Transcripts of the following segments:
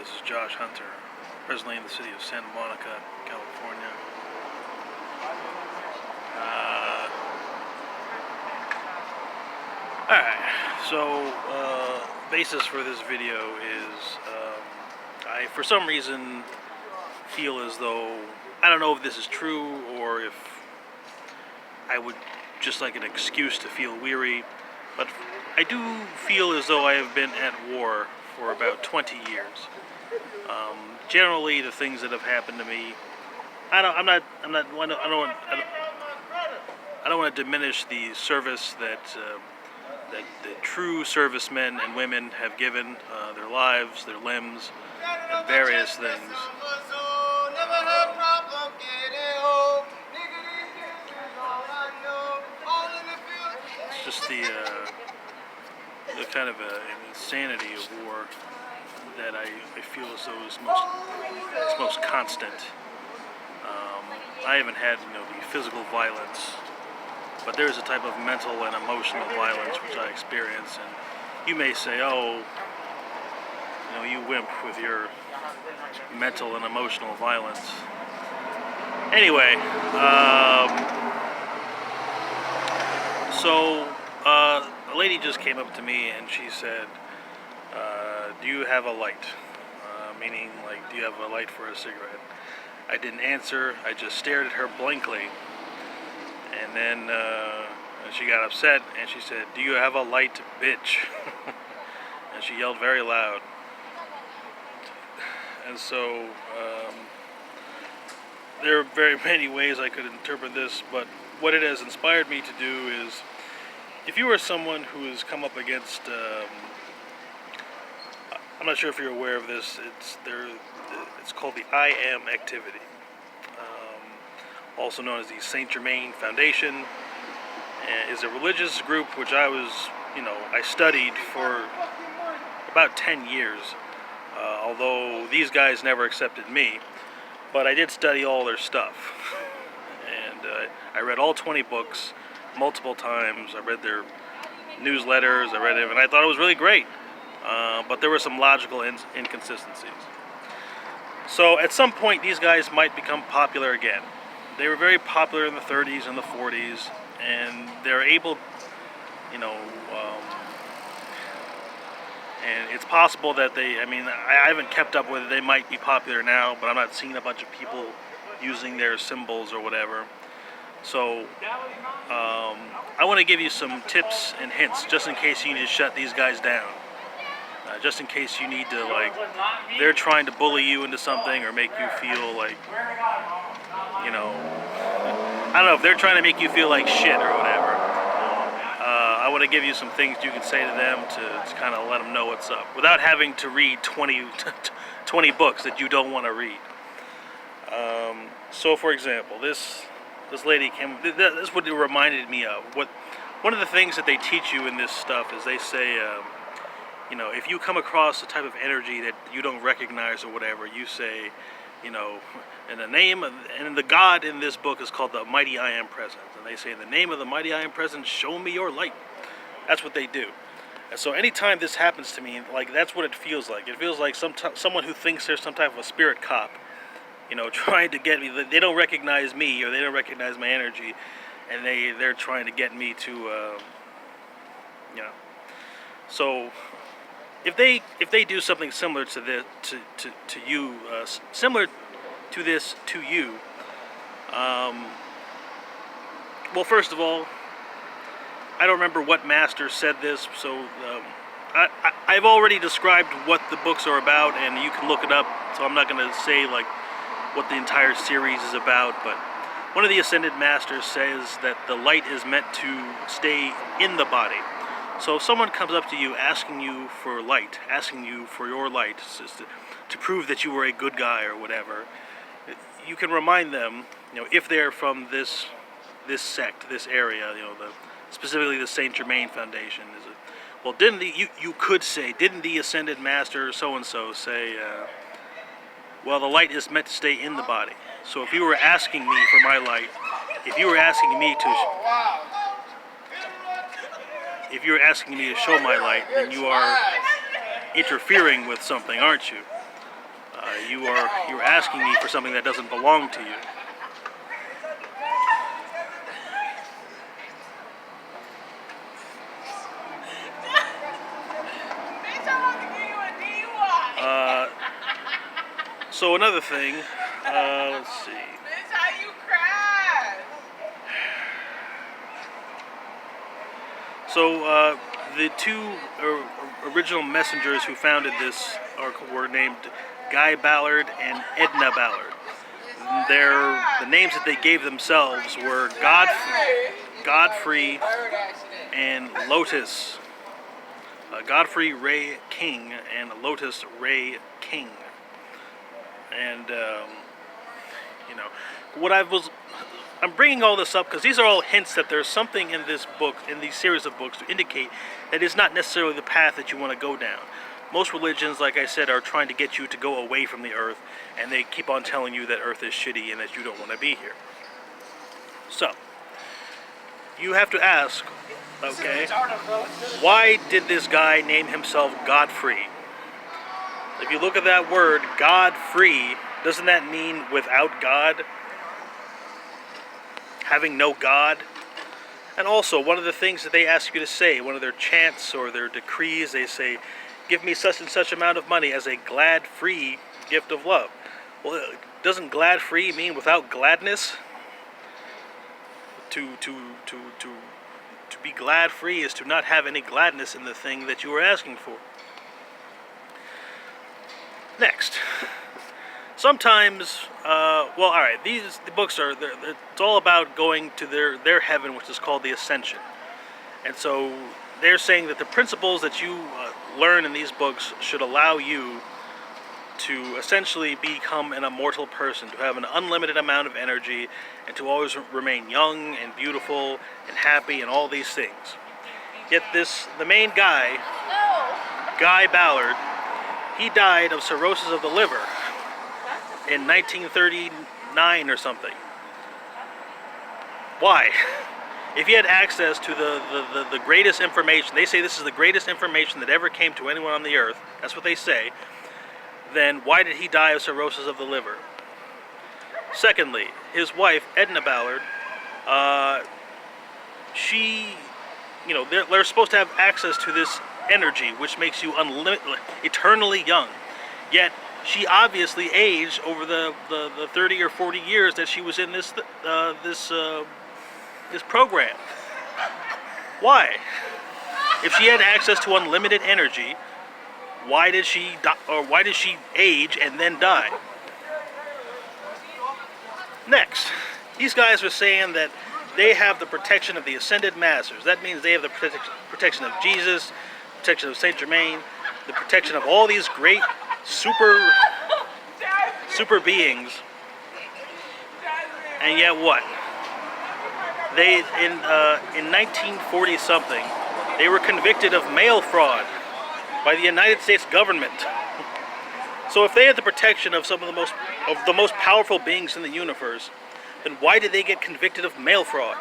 This is Josh Hunter, presently in the city of Santa Monica, California. Alright, so basis for this video is I, for some reason, feel as though, I don't know if this is true or if I would just like an excuse to feel weary, but I do feel as though I have been at war for about 20 years. Generally, the things that have happened to me, I don't want to diminish the service that the true servicemen and women have given, their lives, their limbs, and various things. It's just the kind of insanity of war that I feel as though is most constant. I haven't had the physical violence, but there is a type of mental and emotional violence which I experience. And you may say, "Oh, you wimp with your mental and emotional violence." Anyway, so a lady just came up to me and she said, "Do you have a light?" Meaning, like, do you have a light for a cigarette? I didn't answer. I just stared at her blankly. And then she got upset and she said, "Do you have a light, bitch?" And she yelled very loud. And so there are very many ways I could interpret this, but what it has inspired me to do is, if you are someone who has come up against, I'm not sure if you're aware of this, it's called the I Am activity, also known as the Saint Germain Foundation. Is a religious group which I studied for about 10 years, although these guys never accepted me, but I did study all their stuff, and I read all 20 books multiple times. I read their newsletters, I read it, and I thought it was really great, but there were some logical inconsistencies. So at some point these guys might become popular again. They were very popular in the 30s and the 40s, and they're able, and it's possible that I haven't kept up with it. They might be popular now, but I'm not seeing a bunch of people using their symbols or whatever. So I want to give you some tips and hints just in case you need to shut these guys down. Just in case you need to, they're trying to bully you into something or make you feel like, I don't know, if they're trying to make you feel like shit or whatever. I want to give you some things you can say to them to kind of let them know what's up, without having to read 20 books that you don't want to read. So, for example, this lady came. This is what it reminded me of. One of the things that they teach you in this stuff is they say, if you come across a type of energy that you don't recognize or whatever, you say, in the name of, and the God in this book is called the Mighty I Am Presence. And they say, in the name of the Mighty I Am Presence, show me your light. That's what they do. And so anytime this happens to me, that's what it feels like. It feels like someone who thinks there's some type of a spirit cop, trying to get me. They don't recognize me, or they don't recognize my energy, and they're trying to get me to, So if they do something similar to this to you, similar to this to you, well, first of all, I don't remember what master said this, so I've already described what the books are about, and you can look it up. So I'm not going to say what the entire series is about, but one of the Ascended Masters says that the light is meant to stay in the body. So if someone comes up to you asking you for light, asking you for your light, to prove that you were a good guy or whatever, you can remind them, if they're from this sect, this area, specifically the Saint Germain Foundation. Well, you could say, didn't the Ascended Master so-and-so say, well, the light is meant to stay in the body. So if you were asking me for my light, if you were asking me to show my light, then you are interfering with something, aren't you? you're asking me for something that doesn't belong to you. So another thing, let's see. Bitch, how you cry? So the two original messengers who founded this article were named Guy Ballard and Edna Ballard. The names that they gave themselves were Godfrey and Lotus. Godfrey Ray King and Lotus Ray King. And you know, I'm bringing all this up because these are all hints that there's something in this book, in these series of books, to indicate that it's not necessarily the path that you want to go down. Most religions, like I said, are trying to get you to go away from the earth, and they keep on telling you that earth is shitty and that you don't want to be here. So, you have to ask, okay, why did this guy name himself Godfrey? If you look at that word, God-free, doesn't that mean without God? Having no God? And also, one of the things that they ask you to say, one of their chants or their decrees, they say, give me such and such amount of money as a glad-free gift of love. Well, doesn't glad-free mean without gladness? To be glad-free is to not have any gladness in the thing that you are asking for. Next, sometimes, well, all right, the books are, it's all about going to their heaven, which is called the Ascension. And so they're saying that the principles that you learn in these books should allow you to essentially become an immortal person, to have an unlimited amount of energy, and to always remain young and beautiful and happy and all these things. Yet the main guy, Guy Ballard, he died of cirrhosis of the liver in 1939 or something. Why? If he had access to the greatest information, they say this is the greatest information that ever came to anyone on the earth, that's what they say, then why did he die of cirrhosis of the liver? Secondly, his wife, Edna Ballard, she, you know, they're supposed to have access to this energy, which makes you eternally young. Yet, she obviously aged over the 30 or 40 years that she was in this program. Why? If she had access to unlimited energy, why did she age and then die? Next, these guys are saying that they have the protection of the Ascended Masters. That means they have the protection of Jesus, protection of Saint Germain, the protection of all these great super beings. And yet what? They in 1940 something, they were convicted of mail fraud by the United States government. So if they had the protection of some of the most powerful beings in the universe, then why did they get convicted of mail fraud?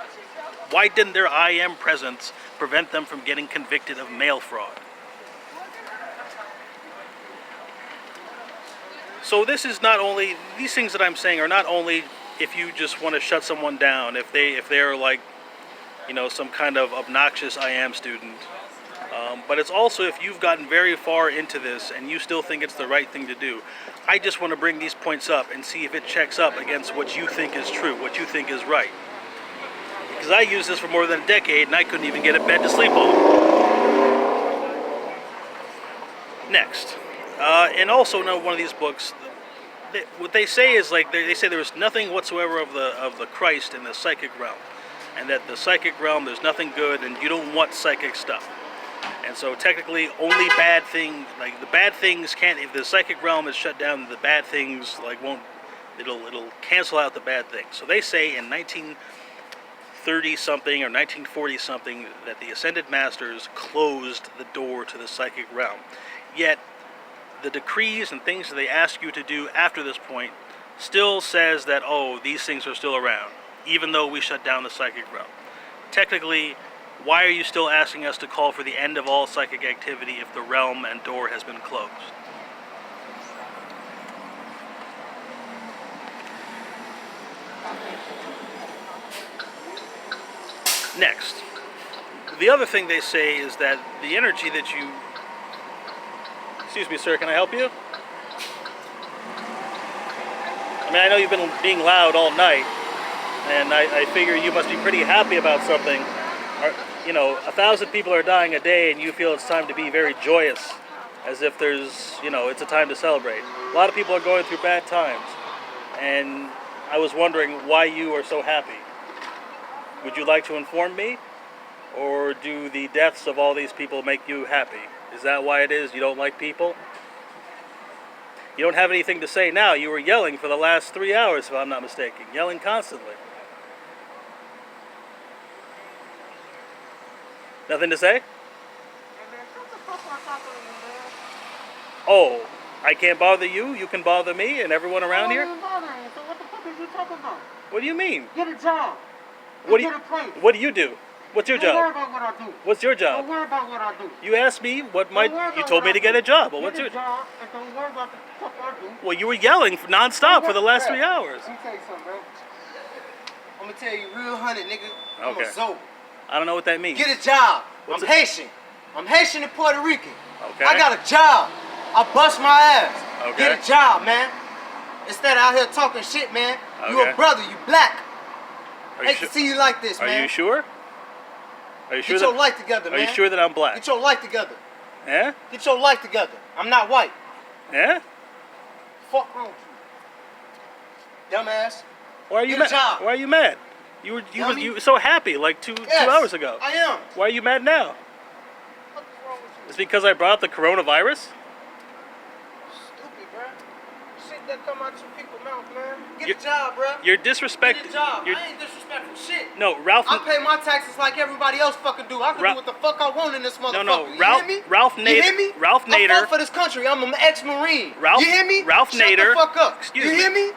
Why didn't their I am presence prevent them from getting convicted of mail fraud? So this is not only, these things that I'm saying are not only if you just want to shut someone down, if they're like, you know, some kind of obnoxious I am student, but it's also if you've gotten very far into this and you still think it's the right thing to do. I just want to bring these points up and see if it checks up against what you think is true, what you think is right. Because I used this for more than a decade and I couldn't even get a bed to sleep on. Next, and also in one of these books, what they say is like they say there was nothing whatsoever of the Christ in the psychic realm, and that the psychic realm there's nothing good, and you don't want psychic stuff. And so technically, only bad thing, like the bad things can't. If the psychic realm is shut down, the bad things like won't. It'll cancel out the bad things. So they say in 1930 something or 1940 something that the Ascended Masters closed the door to the psychic realm. Yet the decrees and things that they ask you to do after this point still says that, oh, these things are still around, even though we shut down the psychic realm. Technically, why are you still asking us to call for the end of all psychic activity if the realm and door has been closed? Next, the other thing they say is that the energy that you... Excuse me, sir, can I help you? I mean, I know you've been being loud all night, and I figure you must be pretty happy about something. You know, 1,000 people are dying a day, and you feel it's time to be very joyous, as if there's, you know, it's a time to celebrate. A lot of people are going through bad times, and I was wondering why you are so happy. Would you like to inform me? Or do the deaths of all these people make you happy? Is that why it is? You don't like people? You don't have anything to say now. You were yelling for the last 3 hours, if I'm not mistaken. Yelling constantly. Nothing to say? Oh, I can't bother you? You can bother me and everyone around here? So what the fuck is you talking about? What do you mean? Get a job. What Get a place. do you do? What's your Don't worry job? about what I do. What's your Don't job? worry about what I do. You asked me what Don't worry you about told what me I to get do. a job, but what's Get your a job and don't worry about the fuck I do. Well, you were yelling non-stop for the last 3 hours. Let me tell you something, bro. I'm gonna tell you real 100, nigga. I'm Okay. a Zoe. I don't know what that means. Get a job. What's I'm it? Haitian. I'm Haitian and Puerto Rican. Okay. I got a job. I bust my ass. Okay. Get a job, man. Instead of out here talking shit, man. You Okay. a brother. You black. Are you Hate sure? to see you like this, Are man. you sure? Are you sure Get your that? life together, man. Are you sure that I'm black? Get your life together. Yeah? Get your life together. I'm not white. Yeah? Fuck wrong with you. Dumbass. Why are you Get a mad? job. Why are you mad? Dummy. You were so happy like two Yes, hours ago. I am. Why are you mad now? What's wrong with you? It's because I brought up the coronavirus? Stupid, bro. Shit that come out your people's mouth, man. Get You're- a job, bro. You're Get a disrespecting. job. I ain't disrespectful shit. No, Ralph. I pay my taxes like everybody else fucking do. I can Ra- do what the fuck I want in this motherfucker. No, You Ralph- hear me? Ralph You Nader- hear me? Ralph I Nader- fought for this country. I'm an ex-Marine. Ralph- You hear me? Ralph Shut Nader- the fuck up. Excuse you me. hear me?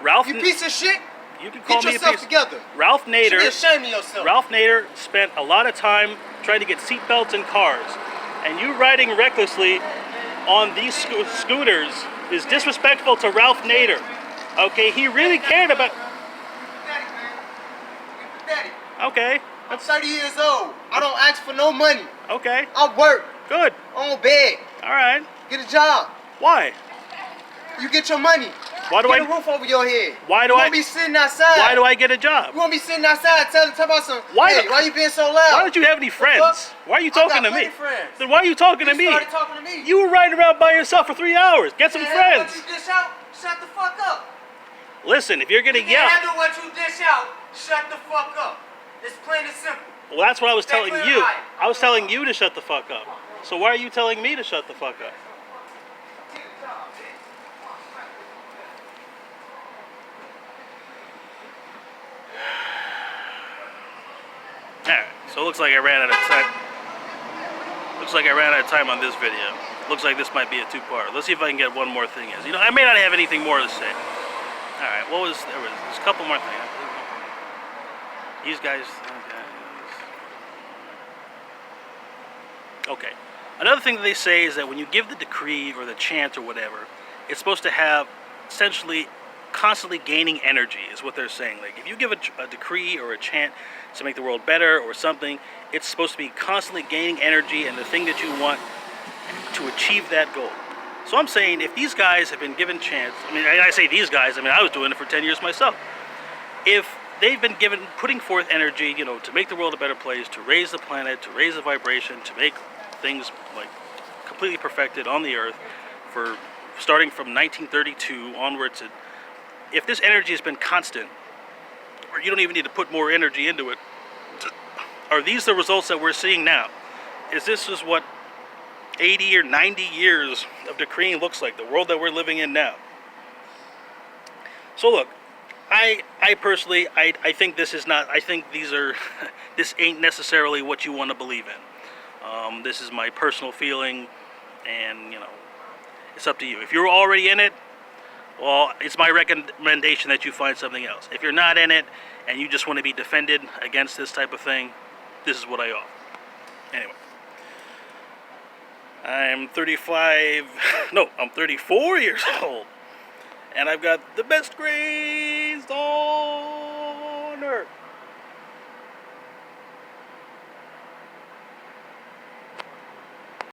Ralph. You piece of shit. You can call Get me a yourself piece. together. Ralph You should be Nader. ashamed of yourself. Ralph Nader spent a lot of time trying to get seatbelts in cars, and you riding recklessly on these scooters is disrespectful to Ralph Nader. Okay, he really cared about. Pathetic, man. You're pathetic. Okay, I'm 30 years old. I don't ask for no money. okay, I work good. on bed. All right. Get a job. Why? You get your money. Why do Get a I? roof over your head. Why do you I- won't be sitting outside. Why do I get a job? You won't be sitting outside telling about some. Why Hey, do- why you being so loud? Why don't you have any friends? Why are you talking to I got me? plenty friends. Then why are you talking to You me? started talking to me. You were riding around by yourself for 3 hours. Get some Can't handle friends. What you dish out, shut the fuck up. Listen, if you're gonna You yell, can't handle what you dish out, shut the fuck up. It's plain and simple. well, that's what I was Stay telling clear you. of it. I was telling you to shut the fuck up. So why are you telling me to shut the fuck up? Get a job, bitch. Alright, so it looks like I ran out of time. Looks like I ran out of time on this video. Looks like this might be a two-part. Let's see if I can get one more thing in. You know, I may not have anything more to say. Alright, there's a couple more things. These guys. Okay. Another thing that they say is that when you give the decree or the chant or whatever, it's supposed to have essentially constantly gaining energy is what they're saying. Like if you give a decree or a chant to make the world better or something, it's supposed to be constantly gaining energy and the thing that you want to achieve that goal. So I'm saying if these guys have been given chants, I mean, I say these guys, I mean, I was doing it for 10 years myself. If they've been putting forth energy, you know, to make the world a better place, to raise the planet, to raise the vibration, to make things like completely perfected on the earth for starting from 1932 onwards, if this energy has been constant, or you don't even need to put more energy into it, are these the results that we're seeing now? Is this just what 80 or 90 years of decreeing looks like, the world that we're living in now? So look, I personally, I think this is not, I think these are, this ain't necessarily what you want to believe in. This is my personal feeling, and you know, it's up to you. If you're already in it, well, it's my recommendation that you find something else. If you're not in it, and you just want to be defended against this type of thing, this is what I offer. Anyway. I'm 34 years old. And I've got the best grades. Oh.